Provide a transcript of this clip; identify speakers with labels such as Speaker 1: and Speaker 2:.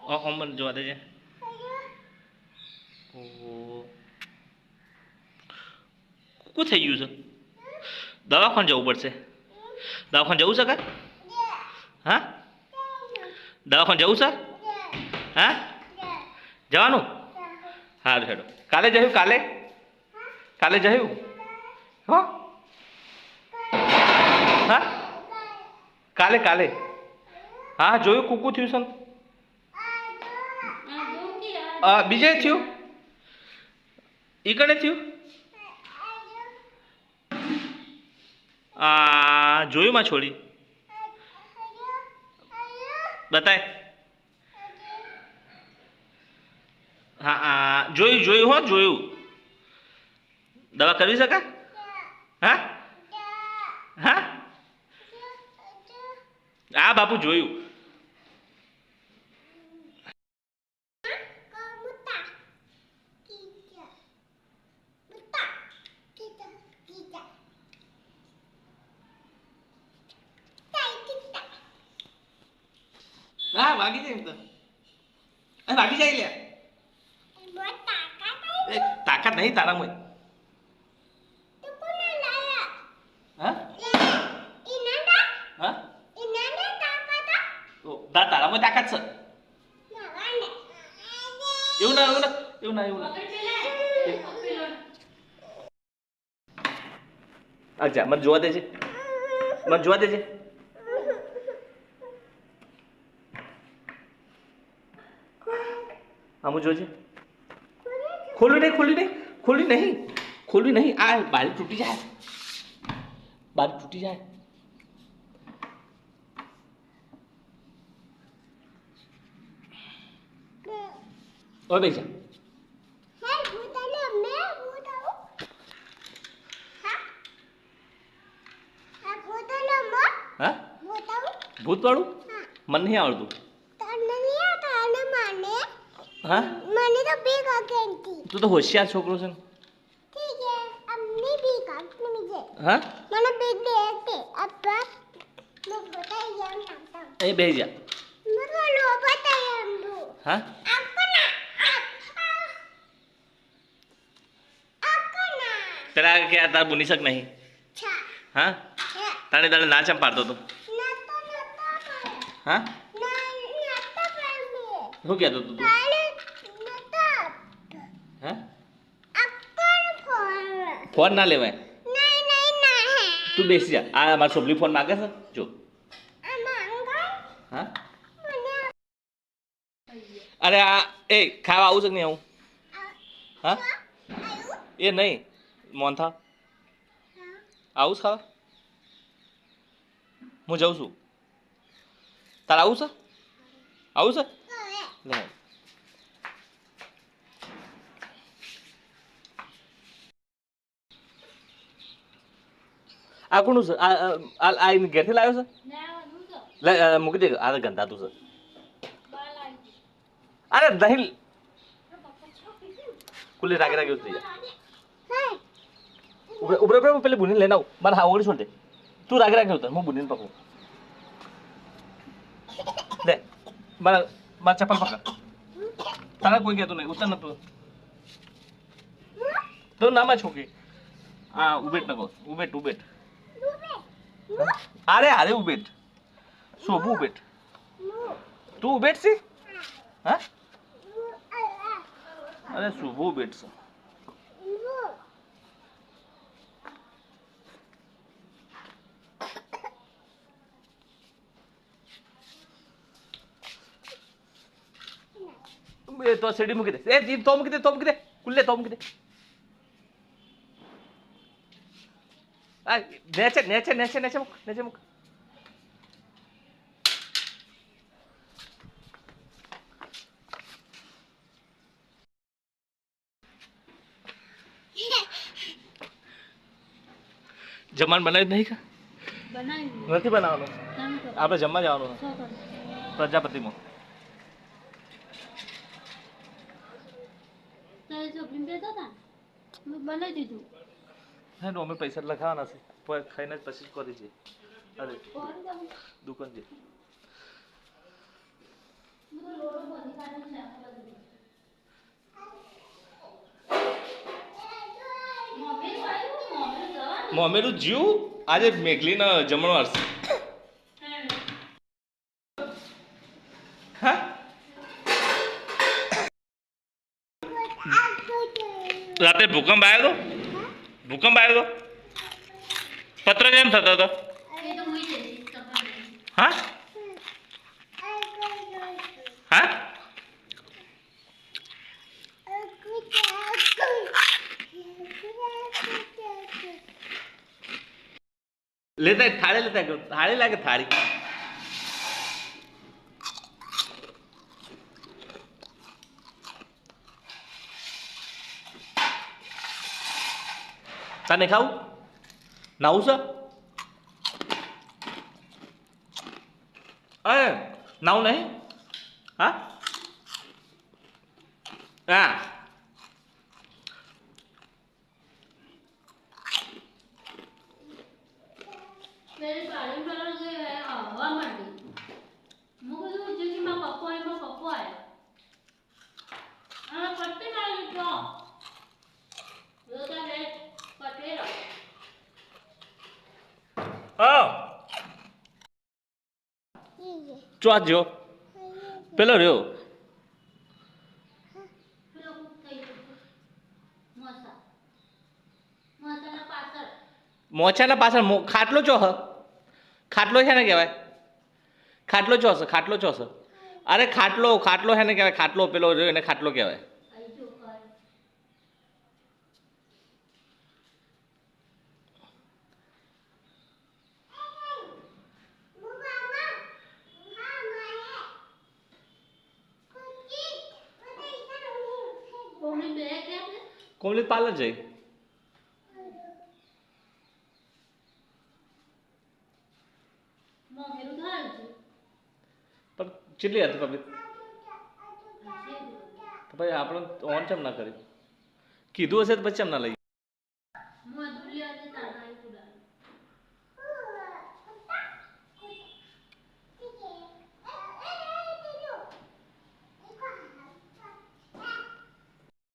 Speaker 1: મને જોવા દેજે. ઓહો શું થઈ ગયું છે? દવાખાને જવું પડશે. દવાખાને જવું છે કાંઈ? હા દવાખાને જવું છે? હા જવાનું? સારું હેડો. કાલે જયું? કાલે જયું? હો હા કાલે હા જોયું કૂકું થયું છે ને બીજે થયું ઈ કણે થયું જોયું માં છોડી બતાય હા જોયું હો જોયું દવા કરવી શકા હા હા હા બાપુ જોયું હા વાગી જાય તો વાગી જાય લ્યા તાકાત નહીં તારામાં હા હા તારામાં તાકાત છે એવું ના અચ્છા મને જોવા દેજે હું જોજે ખોલ્યું નહીં આ બારી તૂટી જાય ઓય બેસા હા ભૂત વાળું મને નહીં આવડતું હા તું તો હોશિયાર છોકરો છે ને હા એ બેસી જા હા પેલા કે તાર બુની શક નહીં હા તારે ના ચમ પાડતો તું હા શું કહેતો તું હા ફોન ના લેવાય તું બેસી જા આ મારા છોકરી ફોન માગે છે જો હા અરે એ ખાવા આવું છે કે નહીં આવું હા એ નહીં મોહનથા આવું છે ખાવા હું જાઉં છું તારે આવું છે લે આ કોનું છે આ ઘેરથી લાવ્યો છે લે મૂકી દે આ ગંધાતું છે અરે દહીં કુલે રાગે થઈ જાય ઉભરે પેલી બુની લઈને આવું મારે હા ઓગળી છોડ દે તું રાગે હોતા હું બુનીને પકડું લે મારા ચપ્પલ પકડ તારા કોઈ કહેતું નહીં ઉતર નતું તો નામાં છોકી હા ઉબેટ નકો ઉબેટ અરે ઉબેટ શોભું ઉબેટ તું ઉબેટ છે હા અરે શુભ ઉબેટ છે તો સીડી મૂકી દે એ જીપ તો મૂકી દે કુલ્લે તો મૂકી દે નેચે મૂક જમવાનું બનાવ્યું નહીં કા નથી બનાવવાનું આપણે જમવા જવાનું પ્રજાપતિમાં અમે પૈસા લખાવાના છે ખાઈને જ પછી કરી છે અરે દુકાન છે મોમેરું જીવ આજે મેઘલીના જમણવાર છે. હા રાતે ભૂકંપ આવ્યો હતો. ભૂકંપ આવ્યો હતો. પત્ર કેમ થતો હતો. હા હા લેતા થાળી લેતા ગયો. થાળી લાગે થાળી. તને ખાવું નાવું છે. અરે નાવું નહીં. હા હા હા ચો જો પેલો રહ્યો. મોચાના પાછળ ખાટલો ચો હ. ખાટલો છે ને કહેવાય. ખાટલો ચો હશે. ખાટલો ચો હશે. અરે ખાટલો ખાટલો છે ને કહેવાય. ખાટલો પેલો રહ્યો એને ખાટલો કહેવાય. કોમલી પાર્લર જઈ. પણ કેટલી હતી પબ્લિક. તો ભાઈ આપણે ઓન કેમ ના કરી. કીધું હશે તો પછી કેમ ના લઈ.